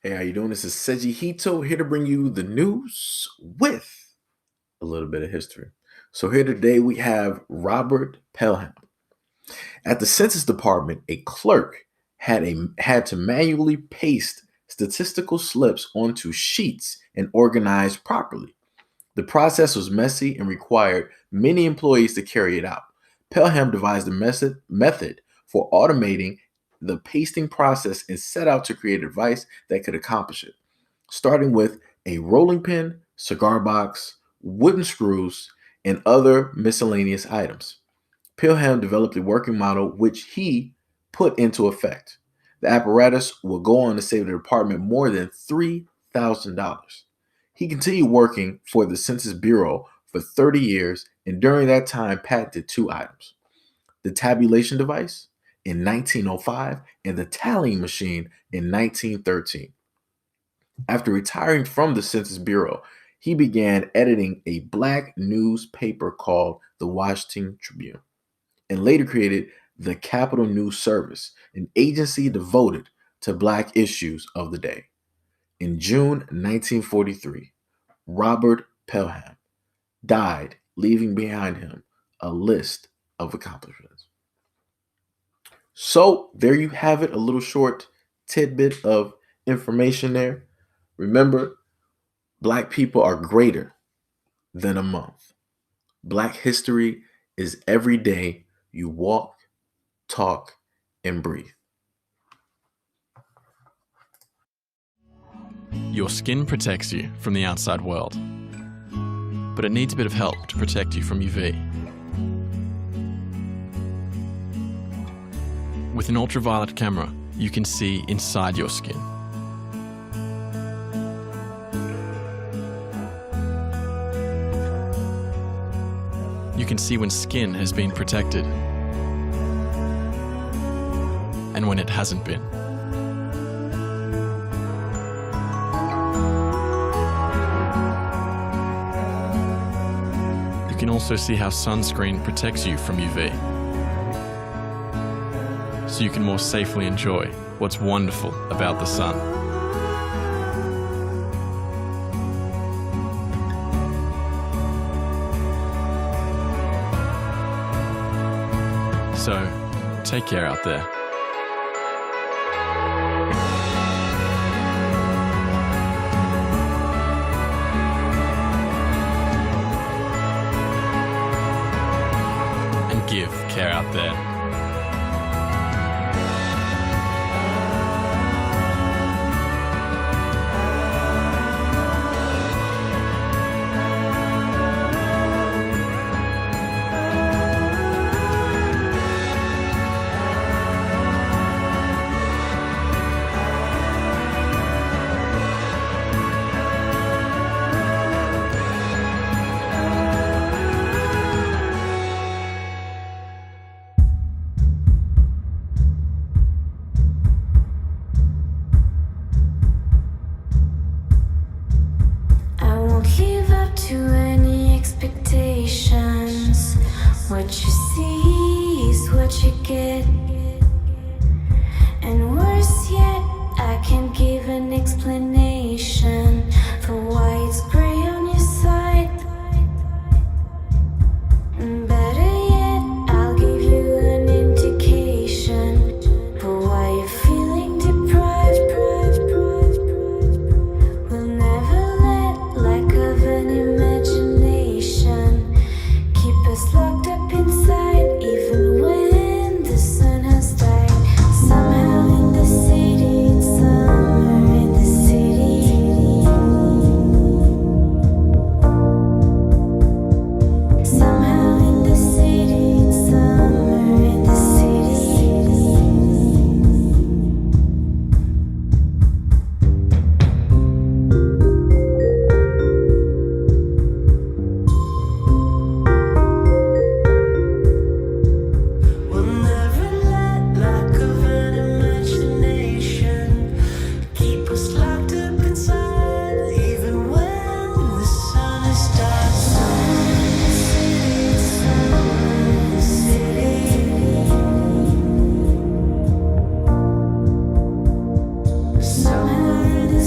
Hey, how you doing? This is SEIJI Hito here to bring you the news with a little bit of history. So here today we have Robert Pelham. At the Census Department, a clerk had to manually paste statistical slips onto sheets and organize properly. The process was messy and required many employees to carry it out. Pelham devised a method for automating the pasting process and set out to create a device that could accomplish it, starting with a rolling pin, cigar box, wooden screws, and other miscellaneous items. Pelham developed a working model which he put into effect. The apparatus will go on to save the department more than $3,000. He continued working for the Census Bureau for 30 years and during that time patented two items: the tabulation device in 1905 and the tallying machine in 1913. After retiring from the Census Bureau, he began editing a black newspaper called the Washington Tribune and later created the Capital News Service, an agency devoted to black issues of the day. In June 1943, Robert Pelham died, leaving behind him a list of accomplishments. So there you have it, a little short tidbit of information there. Remember, Black people are greater than a month. Black history is every day you walk, talk, and breathe. Your skin protects you from the outside world, but it needs a bit of help to protect you from UV. With an ultraviolet camera, you can see inside your skin. You can see when skin has been protected and when it hasn't been. You can also see how sunscreen protects you from UV, so you can more safely enjoy what's wonderful about the sun. So, take care out there. And give care out there. To any expectations, what you see is what you get. And worse yet, I can't give an explanation for why it's gray on your side. And better yet, I'll give you an indication for why you're feeling deprived. We'll never let lack of an imagination keep us locked up inside, even when the sun has died. Somehow in the city, it's summer in the city. Somehow in the city, it's summer in the city. We'll never let lack of an imagination keep us locked up inside, even when the sun is dark. Summer in the city, summer in the city. Summer in the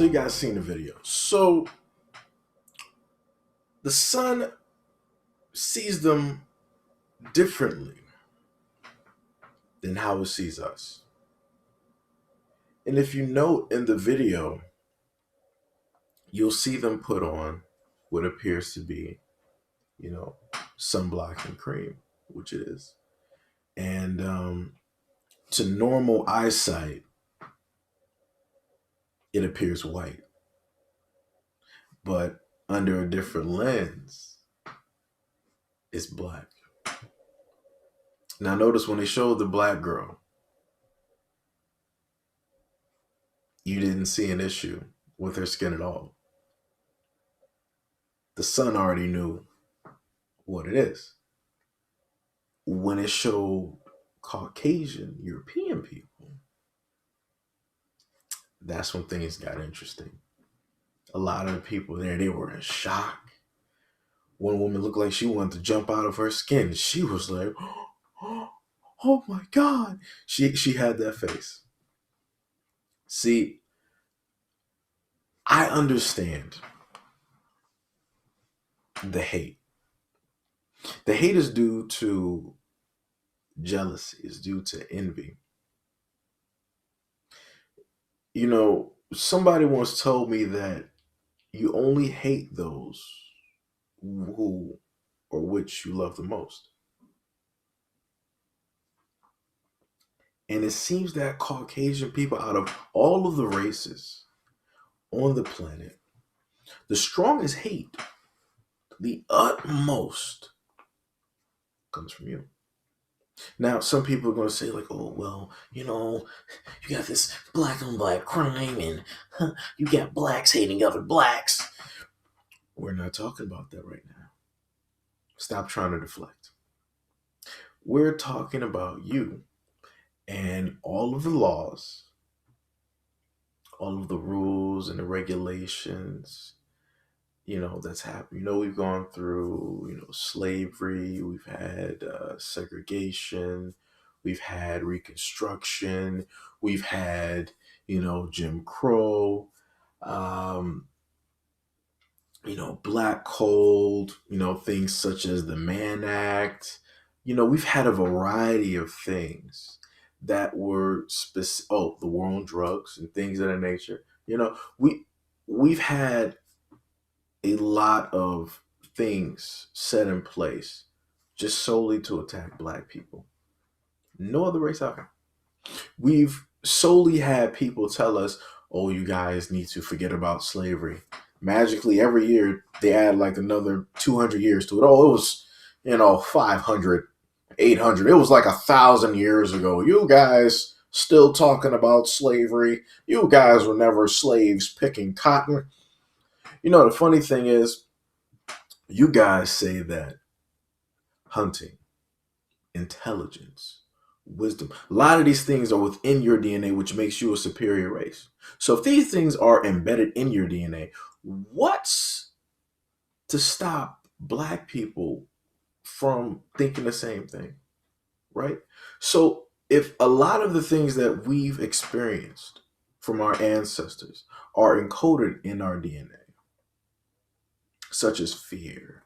So you guys seen the video. So the sun sees them differently than how it sees us. And if you note in the video, you'll see them put on what appears to be, sunblock and cream, which it is. And to normal eyesight, it appears white. But under a different lens, it's black. Now notice when they showed the black girl, you didn't see an issue with her skin at all. The sun already knew what it is. When it showed Caucasian European people, that's when things got interesting. A lot of the people there, they were in shock. One woman looked like she wanted to jump out of her skin. She was like, oh my God. She had that face. See, I understand the hate. The hate is due to jealousy, it's due to envy. Somebody once told me that you only hate those who or which you love the most. And it seems that Caucasian people, out of all of the races on the planet, the strongest hate, the utmost, comes from you. Now, some people are going to say, like, oh, well, you got this black on black crime and you got blacks hating other blacks. We're not talking about that right now. Stop trying to deflect. We're talking about you and all of the laws, all of the rules and the regulations, that's happened. We've gone through, slavery, we've had segregation, we've had Reconstruction, we've had, Jim Crow, Black Code, things such as the Mann Act. We've had a variety of things that were specific. Oh, the war on drugs and things of that nature. We've had a lot of things set in place just solely to attack black people. No other race out there. We've solely had people tell us, oh, you guys need to forget about slavery. Magically, every year, they add like another 200 years to it. Oh, it was, 500, 800. It was like 1,000 years ago. You guys still talking about slavery. You guys were never slaves picking cotton. The funny thing is, you guys say that hunting, intelligence, wisdom, a lot of these things are within your DNA, which makes you a superior race. So if these things are embedded in your DNA, what's to stop black people from thinking the same thing, right? So if a lot of the things that we've experienced from our ancestors are encoded in our DNA, such as fear,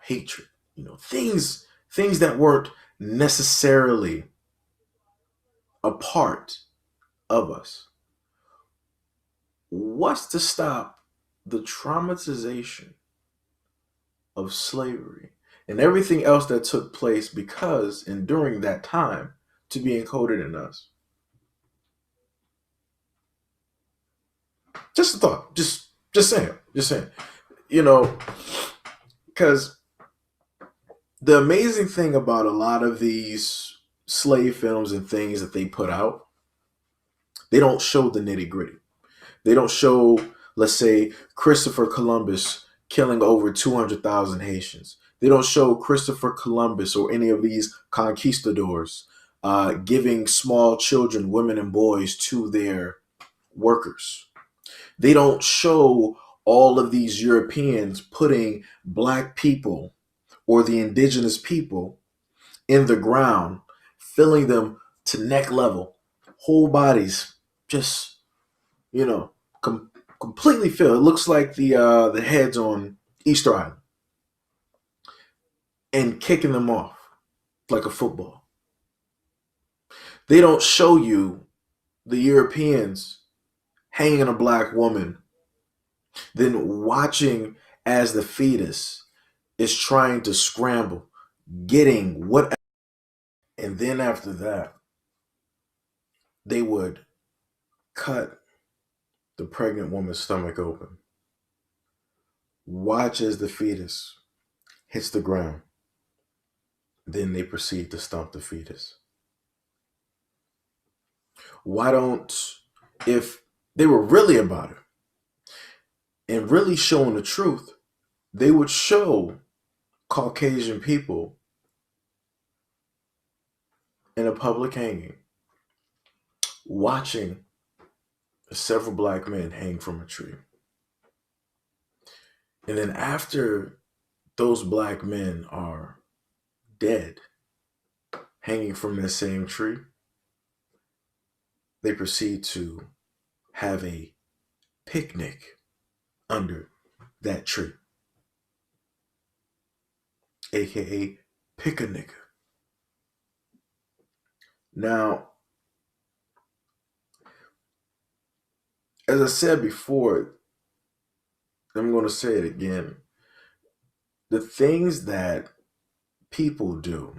hatred, things that weren't necessarily a part of us. What's to stop the traumatization of slavery and everything else that took place because and during that time to be encoded in us? Just a thought. Just saying. Because the amazing thing about a lot of these slave films and things that they put out, they don't show the nitty gritty. They don't show, let's say, Christopher Columbus killing over 200,000 Haitians. They don't show Christopher Columbus or any of these conquistadors giving small children, women and boys to their workers. They don't show all of these Europeans putting black people or the indigenous people in the ground, filling them to neck level, whole bodies, just you know, completely filled. It looks like the heads on Easter Island, and kicking them off like a football. They don't show you the Europeans hanging a black woman, then watching as the fetus is trying to scramble, getting what, and then after that, they would cut the pregnant woman's stomach open. Watch as the fetus hits the ground. Then they proceed to stomp the fetus. Why don't, if they were really about it and really showing the truth, they would show Caucasian people in a public hanging, watching several black men hang from a tree. And then after those black men are dead, hanging from that same tree, they proceed to have a picnic under that tree, aka pick a nigga. Now, as I said before, I'm going to say it again. The things that people do,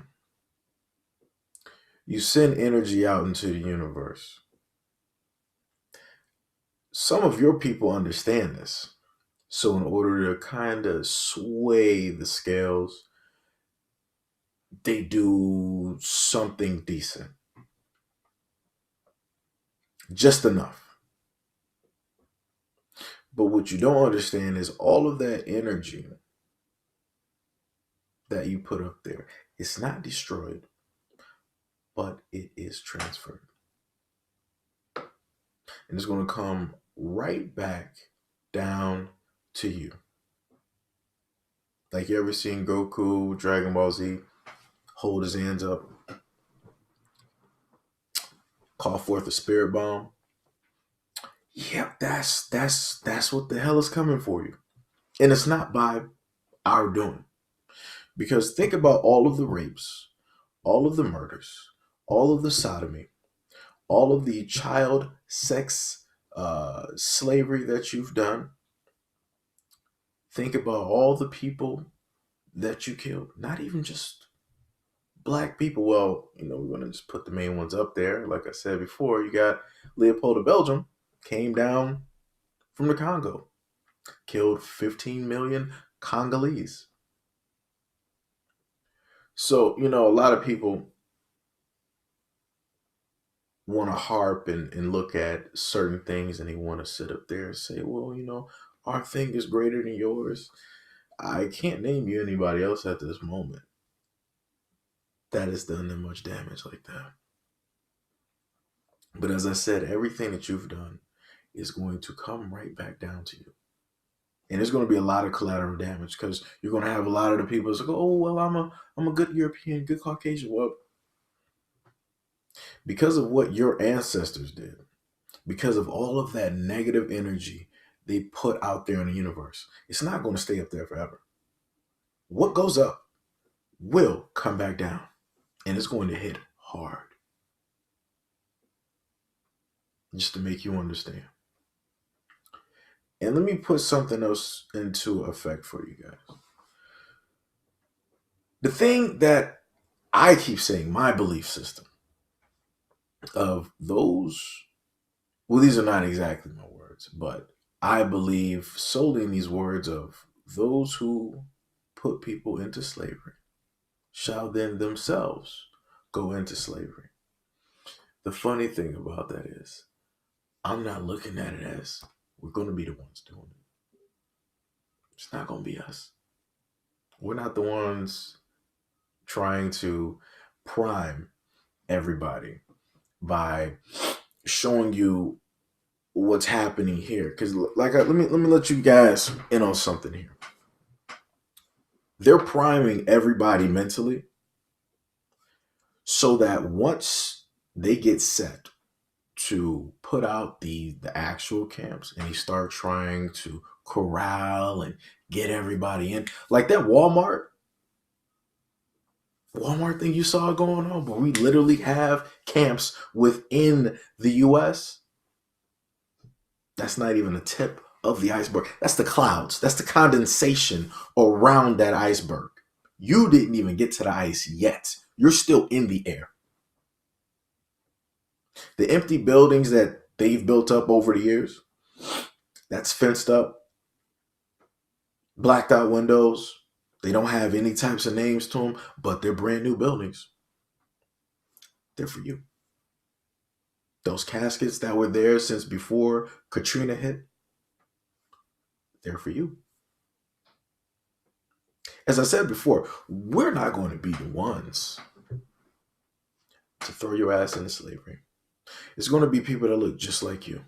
you send energy out into the universe. Some of your people understand this. So, in order to kind of sway the scales, they do something decent. Just enough. But what you don't understand is all of that energy that you put up there, it's not destroyed, but it is transferred. And it's going to come right back down to you. Like, you ever seen Goku, Dragon Ball Z, hold his hands up, call forth a spirit bomb? Yep, that's what the hell is coming for you. And it's not by our doing. Because think about all of the rapes, all of the murders, all of the sodomy, all of the child sex slavery that you've done. Think about all the people that you killed. Not even just black people. Well, we're going to just put the main ones up there. Like I said before, you got Leopold of Belgium, came down from the Congo, killed 15 million Congolese. So, a lot of people want to harp and look at certain things, and they want to sit up there and say, well, our thing is greater than yours. I can't name you anybody else at this moment that has done that much damage like that. But as I said, everything that you've done is going to come right back down to you. And there's going to be a lot of collateral damage, because you're going to have a lot of the people that go, oh, well, I'm a good European, good Caucasian. Well, because of what your ancestors did, because of all of that negative energy they put out there in the universe, it's not going to stay up there forever. What goes up will come back down, and it's going to hit hard. Just to make you understand. And let me put something else into effect for you guys. The thing that I keep saying, my belief system of those, well, these are not exactly my words, but I believe solely in these words of those who put people into slavery shall then themselves go into slavery. The funny thing about that is, I'm not looking at it as we're going to be the ones doing it. It's not going to be us. We're not the ones trying to prime everybody by showing you what's happening here. Because let me let you guys in on something here. They're priming everybody mentally so that once they get set to put out the actual camps, and he started trying to corral and get everybody in. Like that Walmart thing you saw going on, but we literally have camps within the US. That's not even a tip of the iceberg. That's the clouds. That's the condensation around that iceberg. You didn't even get to the ice yet. You're still in the air. The empty buildings that they've built up over the years, that's fenced up, blacked out windows. They don't have any types of names to them, but they're brand new buildings. They're for you. Those caskets that were there since before Katrina hit, they're for you. As I said before, we're not going to be the ones to throw your ass into slavery. It's going to be people that look just like you.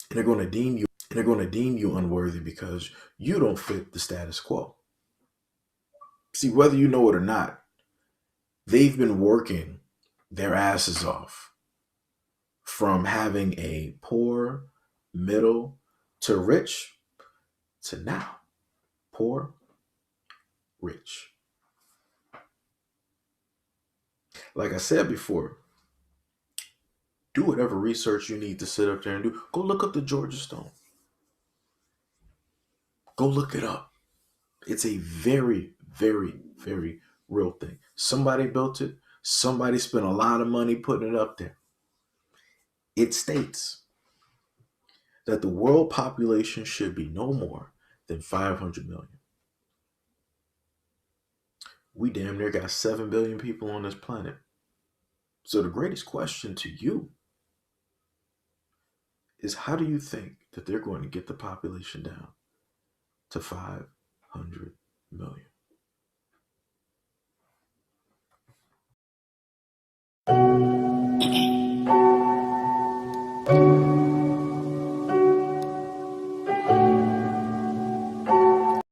And they're going to deem you unworthy because you don't fit the status quo. See, whether you know it or not, they've been working their asses off from having a poor, middle to rich to now poor, rich. Like I said before, do whatever research you need to sit up there and do. Go look up the Georgia Stone. Go look it up. It's a very, very, very real thing. Somebody built it. Somebody spent a lot of money putting it up there. It states that the world population should be no more than 500 million. We damn near got 7 billion people on this planet. So the greatest question to you is, how do you think that they're going to get the population down to 500 million?